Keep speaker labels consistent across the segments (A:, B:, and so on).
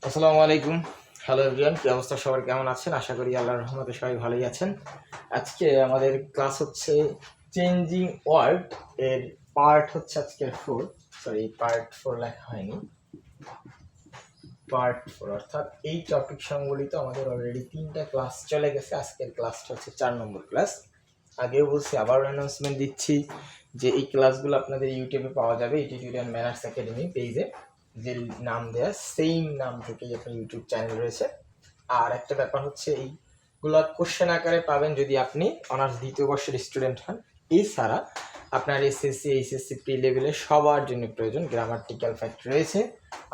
A: আসসালামু আলাইকুম। Hello everyone, কি অবস্থা সবার, কেমন আছেন? আশা করি আল্লাহর রহমতে সবাই ভালোই আছেন। আজকে আমাদের ক্লাস হচ্ছে চেঞ্জিং ওয়ার্ড এর পার্ট হচ্ছে আজকের 4। সরি, পার্ট 4 লেখা হয়নি, পার্ট 4 অর্থাৎ এই টপিক সংবলিত আমাদের অলরেডি 3টা ক্লাস চলে গেছে। আজকের ক্লাসটা হচ্ছে 4 নম্বর ক্লাস। আগেও বলছি, আবার অ্যানাউন্সমেন্ট দিচ্ছি যে এই ক্লাসগুলো আপনাদের ইউটিউবে পাওয়া যাবে, অ্যাটিটিউড অ্যান্ড ম্যানার্স একাডেমি পেজে, যে নাম দেয়া সেম নাম থেকেই আপনার ইউটিউব চ্যানেল রয়েছে। আর একটা ব্যাপার হচ্ছে, এইগুলো কোশ্চেন আকারে পাবেন যদি আপনি অনার্স দ্বিতীয় বর্ষের স্টুডেন্ট হন। এছাড়া আপনার এসএসসি এইচএসসি প্রি লেভেলে সবার জন্য প্রয়োজন গ্রামাটিক্যাল ফ্যাক্ট রয়েছে।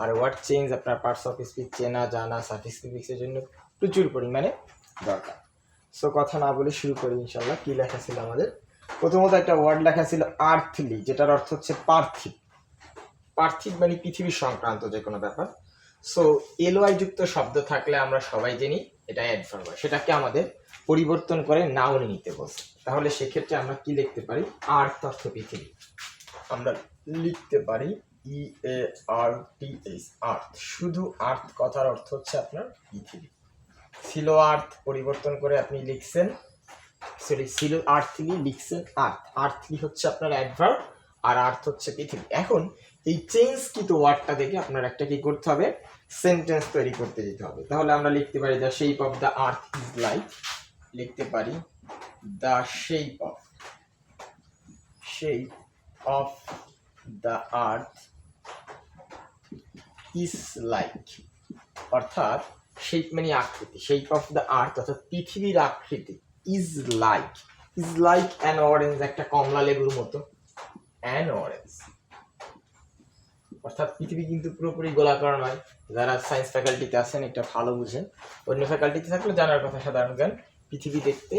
A: আর ওয়ার্ড চেঞ্জ, আপনার পার্টস অফ স্পিচ চেনা জানা, সাফিক্সের জন্য প্রচুর পরিমাণে দরকার। সো কথা না বলে শুরু করি ইনশাল্লাহ। কি লেখা ছিল আমাদের? প্রথমত একটা ওয়ার্ড লেখা ছিল আর্থলি, যেটার অর্থ হচ্ছে পার্থিব। পার্থিব মানে পৃথিবী সংক্রান্ত যে কোনো ব্যাপার। সো এলওয়াই যুক্ত শব্দ থাকলে আমরা সবাই জানি এটা অ্যাডভার্ব হয়, সেটাকে আমাদের পরিবর্তন করে নাউনে নিতে বলছে। তাহলে সেক্ষেত্রে আমরা কি লিখতে পারি? আর্থ অর্থ পৃথিবী, আমরা লিখতে পারি EARTH, আর্থ। শুধু আর্থ কথার অর্থ হচ্ছে আপনার পৃথিবী। ছিল আর্থ পরিবর্তন করে আপনি লিখছেন, সরি, ছিল আর্থলি লিখছেন আর্থ। আর্থলি হচ্ছে আপনার অ্যাডভার্ব আর আর্থ হচ্ছে পৃথিবী। এখন এই চেঞ্জ কিন্তু ওয়ার্ডটা দেখে আপনার একটা কি করতে হবে? সেন্টেন্স তৈরি করতে যেতে হবে। তাহলে আমরা লিখতে পারি the shape of the earth is like, লিখতে পারি the shape of the earth is like, অর্থাৎ শেপ মানে আকৃতি, শেপ অফ দ্য আর্থ অর্থাৎ পৃথিবীর আকৃতি, ইজ লাইক অ্যান অরেঞ্জ, একটা কমলা লেবুর মতো, অ্যান অরেঞ্জ। অর্থাৎ পৃথিবী কিন্তু পুরোপুরি গোলাকার নয়। যারা সায়েন্স ফ্যাকাল্টিতে আছেন এটা ভালো বুঝেন, অন্য ফ্যাকাল্টিতে থাকলে জানার কথা সাধারণ জ্ঞান। পৃথিবী দেখতে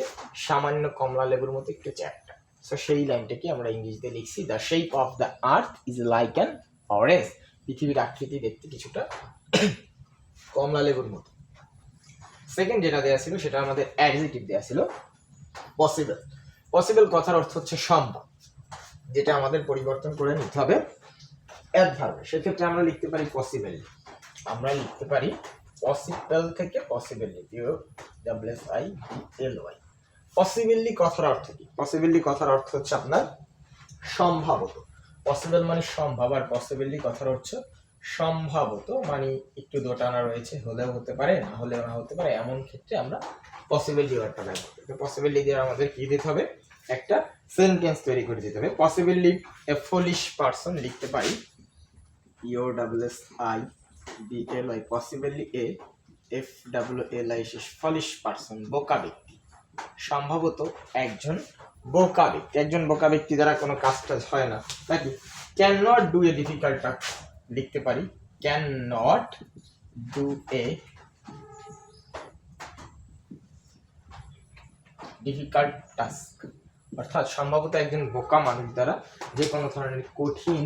A: সামান্য কমলা লেবুর মতো একটু চ্যাপ্টা। সো সেই লাইনটাকে আমরা ইংরেজিতে লিখছি the shape of the earth is like an orange. পৃথিবীর আকৃতি দেখতে কিছুটা কমলা লেবুর মতো। সেকেন্ড যেটা দেওয়া ছিল সেটা আমাদের অ্যাডজেক্টিভ দেওয়া ছিল পসিবল। পসিবল কথার অর্থ হচ্ছে সম্ভব, যেটা আমাদের পরিবর্তন করে নিতে হবে অ্যাডভার্বে। সেক্ষেত্রে আমরা লিখতে পারি পসিবলি, আমরা লিখতে পারি পসিবল থেকে পসিবলি, POSSIBLY। পসিবলি কথার অর্থ কি? পসিবলি কথার অর্থ হচ্ছে আপনার সম্ভবত। পসিবল মানে সম্ভব, আর পসিবলি কথার অর্থ সম্ভবত, মানে একটু দোটানা রয়েছে, হলেও হতে পারে না হলেও না হতে পারে, এমন ক্ষেত্রে আমরা পসিবলি ওয়ার্ডটা ব্যবহার করি। পসিবলি দিয়ে আমাদের কি দিতে হবে? একটা সেন্টেন্স তৈরি করে দিতে হবে। পসিবলি এ ফুলিশ পারসন, লিখতে পারি POSSIBLY, পসিবলি এ FWLI ফুলিশ পারসন, বোকা ব্যক্তি। সম্ভবত একজন বোকা ব্যক্তি, একজন বোকা ব্যক্তি দ্বারা কোনো কাজ হয় না, নাকি? Can not do a difficult task, লিখতে পারি can not do a difficult task, অর্থাৎ সম্ভবত একজন বোকা মানুষ দ্বারা যে কোনো ধরনের কঠিন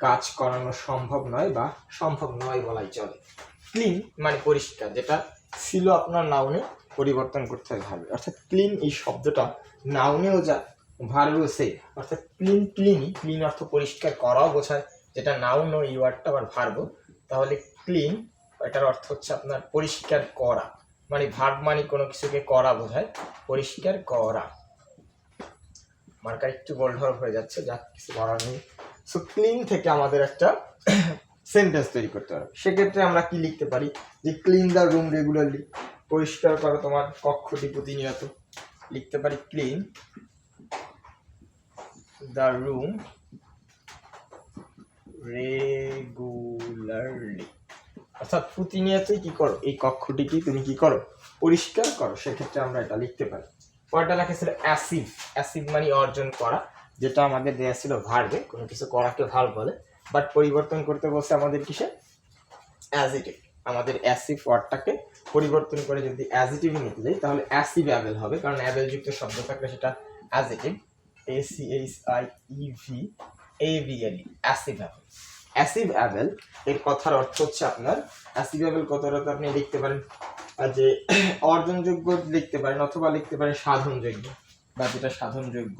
A: কাজ করানো সম্ভব নয়, বা সম্ভব নয় বলাই চলে। ক্লিন মানে পরিষ্কার, যেটা ছিল আপনার নাউনে পরিবর্তন করতে হবে। অর্থাৎ ক্লিন এই শব্দটা নাউনেও যা, ভার্বেও সে, অর্থাৎ ক্লিন অর্থ পরিষ্কার করাও বোঝায়, যেটা নাউন ও এই ওয়ার্ডটা আবার ভার্ব। তাহলে ক্লিন এটার অর্থ হচ্ছে আপনার পরিষ্কার করা, মানে ভার্ব মানে কোনো কিছুকে করা বোঝায়, পরিষ্কার করা। মার্কার একটু গোলঢল হয়ে যাচ্ছে, যা কিছু করার নেই। সো ক্লিন থেকে আমাদের একটা সেন্টেন্স তৈরি করতে হবে। সেক্ষেত্রে আমরা কি লিখতে পারি? যে ক্লিন দ্য রুম রেগুলারলি, পরিষ্কার করো তোমার কক্ষটি প্রতিনিয়ত। লিখতে পারি ক্লিন দ্য রুম রেগুলারলি, অর্থাৎ প্রতিনিয়তই কি করো? এই কক্ষটিকে তুমি কি করো? পরিষ্কার করো। সেক্ষেত্রে আমরা এটা লিখতে পারি। পরটা লেখা ছিল অ্যাসিভ। অ্যাসিভ মানে অর্জন করা, যেটা আমাদের দেয়া ছিল ভার্বে, কোনো কিছু করাকে ভার্ব বলে, বাট পরিবর্তন করতে বলছে আমাদের কিসে? অ্যাজিটিভ। আমাদের অ্যাসিভ ওয়ার্ডটাকে পরিবর্তন করে যদি অ্যাজিটিভ নিতে যাই তাহলে অ্যাসিভ অ্যাবেল হবে, কারণ অ্যাবেল যুক্ত শব্দ থাকলে সেটা adjective. ACHIEVABLE, achieve able. Achieve able এর কথার অর্থ হচ্ছে আপনার, অ্যাসিভ অ্যাবেল কথার অর্থ আপনি লিখতে পারেন যে অর্জনযোগ্য লিখতে পারেন, অথবা লিখতে পারেন সাধনযোগ্য, বা যেটা সাধনযোগ্য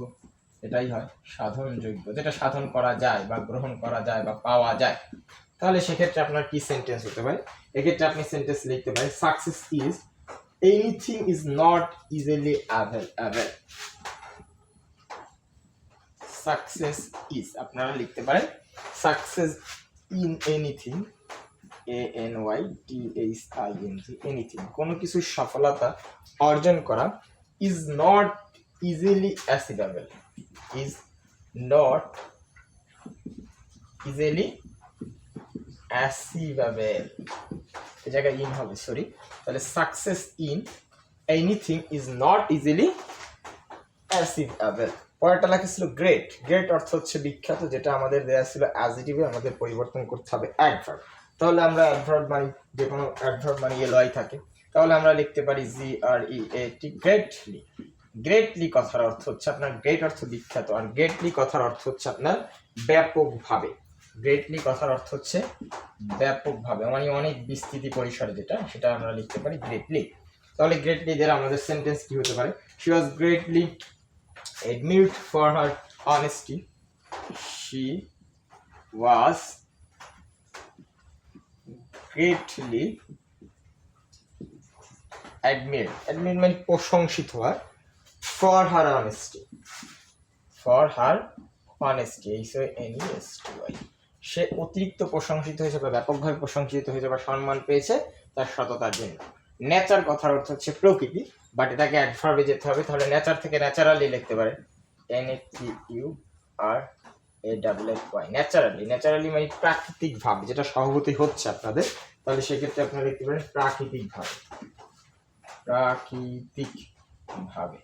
A: এটাই হয় সাধনযোগ্য, যেটা সাধন করা যায় বা গ্রহণ করা যায় বা পাওয়া যায়। তাহলে সেক্ষেত্রে আপনার কি সেন্টেন্স হতে পারে? এক্ষেত্রে আপনি সেন্টেন্স লিখতে পারেন success is anything is not easily available. Success is আপনারা লিখতে পারেন success in anything, ANYTHING, anything, কোনো কিছু সফলতা অর্জন করা, is not easily achievable, is not easily achievable, এই জায়গায় ইন হবে, সরি। তাহলে success in anything is not easily achievable. পরেরটা লেখা ছিল গ্রেট। গ্রেট অর্থ হচ্ছে বিখ্যাত, যেটা আমাদের দেওয়া ছিল অ্যাডজেক্টিভে, আমাদের পরিবর্তন করতে হবে অ্যাডভার্ব। তাহলে আমরা অ্যাডভার্ব মানে যে কোনো অ্যাডভার্ব মানে এলওয়াই থাকে, তাহলে আমরা লিখতে পারি GREAT, গ্রেটলি। গ্রেটলি কথার অর্থ হচ্ছে আপনার, গ্রেট অর্থ বিখ্যাত, আর গ্রেটলি কথার অর্থ হচ্ছে আপনার ব্যাপকভাবে। গ্রেটলি কথার অর্থ হচ্ছে ব্যাপকভাবে, মানে অনেক বিস্তৃতি পরিসরে, যেটা সেটা আমরা লিখতে পারি গ্রেটলি। তাহলে গ্রেটলি দ্বারা আমাদের সেন্টেন্স কি হতে পারে? She was greatly admired for her honesty. She was greatly admired. Admired মানে প্রশংসিত হওয়া, for her honesty. For her honesty, HONESTY। সে অতিরিক্ত প্রশংসিত হয়েছে বা ব্যাপকভাবে প্রশংসিত হয়েছে বা সম্মান পেয়েছে তার সততার জন্য। নেচার কথার অর্থ হচ্ছে প্রকৃতি, বাট এটাকে অ্যাডভার্বে যেতে হবে, তাহলে নেচার থেকে ন্যাচারালি লিখতে পারে NATURALLY। ন্যাচারালি, ন্যাচারালি মানে প্রাকৃতিক ভাবে, যেটা স্বভাবতই হচ্ছে আপনাদের, তাহলে সেক্ষেত্রে আপনারা লিখতে পারেন প্রাকৃতিক ভাবে, প্রাকৃতিক ভাবে।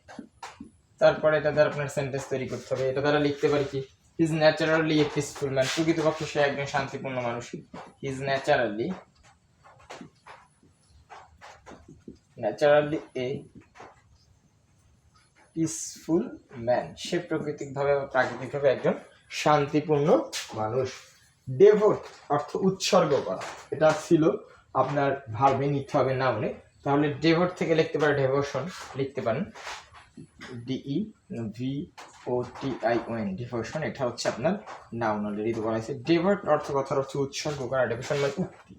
A: তারপরে এটা দ্বারা আপনার সেন্টেন্স তৈরি করতে হবে। এটা দ্বারা লিখতে পারি কি, he is naturally a peaceful man, প্রকৃতপক্ষে সে একজন শান্তিপূর্ণ মানুষ। He is naturally a peaceful man, সে প্রাকৃতিকভাবে বা প্রাকৃতিকভাবে একজন শান্তিপূর্ণ মানুষ। ডেভোট অর্থ উৎসর্গ করা, এটা ছিল আপনার ভার্বে নিতে হবে নাউনে, তাহলে ডেভোট থেকে লিখতে পারে ডেভোশন, লিখতে পারেন DEVOTION, ডিভোশন। এটা হচ্ছে আপনার নাউন, অলরেডি তো বলা হয়েছে। ডেভোট অর্থ কথার হচ্ছে উৎসর্গ করা, ডেভোশন মানে উক্তি,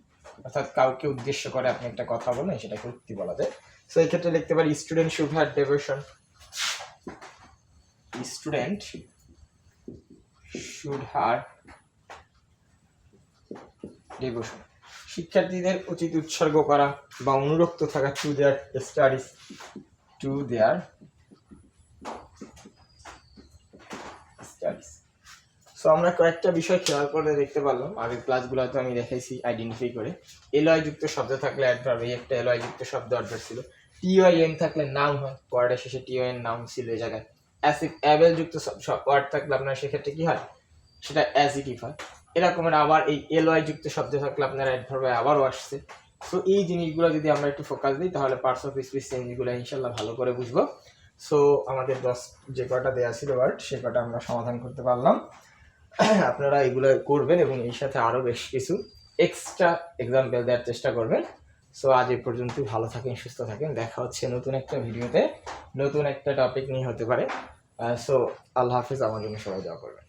A: অর্থাৎ কাউকে উদ্দেশ্য করে আপনি একটা কথা বলেন, সেটাকে উক্তি বলা যায়। সো এই ক্ষেত্রে লিখতে পারি student should have devotion, student should have devotion, শিক্ষার্থীদের উচিত উৎসর্গ করা বা অনুরক্ত থাকা to their studies, to their studies. So আমরা কয়েকটা বিষয় খেয়াল করে দেখতে পারলাম, আগের ক্লাসগুলোতে আমি দেখাইছি আইডেন্টিফাই করে। এলওয়াই যুক্ত শব্দ থাকলে অ্যাডভার্ব, এই একটা এলওয়াই যুক্ত শব্দ অ্যাডভার্ব ছিল। TON থাকলে নাউন হয়, ওয়ার্ডের শেষে TON নাউন ছিল এই জায়গায়। অ্যাবেল যুক্ত ওয়ার্ড থাকলে আপনার সেক্ষেত্রে কি হয়, সেটা অ্যাজিটিভ হয়। এরকমের আবার এই এলওয়াই যুক্ত শব্দ থাকলে আপনার অ্যাডভার্বে আবারও আসছে। সো এই জিনিসগুলো যদি আমরা একটু ফোকাস দিই, তাহলে পার্টস অফ স্পিচ চেঞ্জগুলো ইনশাল্লাহ ভালো করে বুঝবো। সো আমাদের 10 যে কটা দেওয়া ছিল ওয়ার্ড, সে কটা আমরা সমাধান করতে পারলাম। আপনারা এগুলো করবেন এবং এর সাথে আরও বেশ কিছু এক্সট্রা এক্সাম্পল দেওয়ার চেষ্টা করবেন। সো আজ এই পর্যন্তই, ভালো থাকেন, সুস্থ থাকেন, দেখা হচ্ছে নতুন একটা ভিডিওতে, নতুন একটা টপিক নিয়ে হতে পারে। সো আল্লাহ হাফিজ, আমার জন্য সবাই দোয়া করবেন।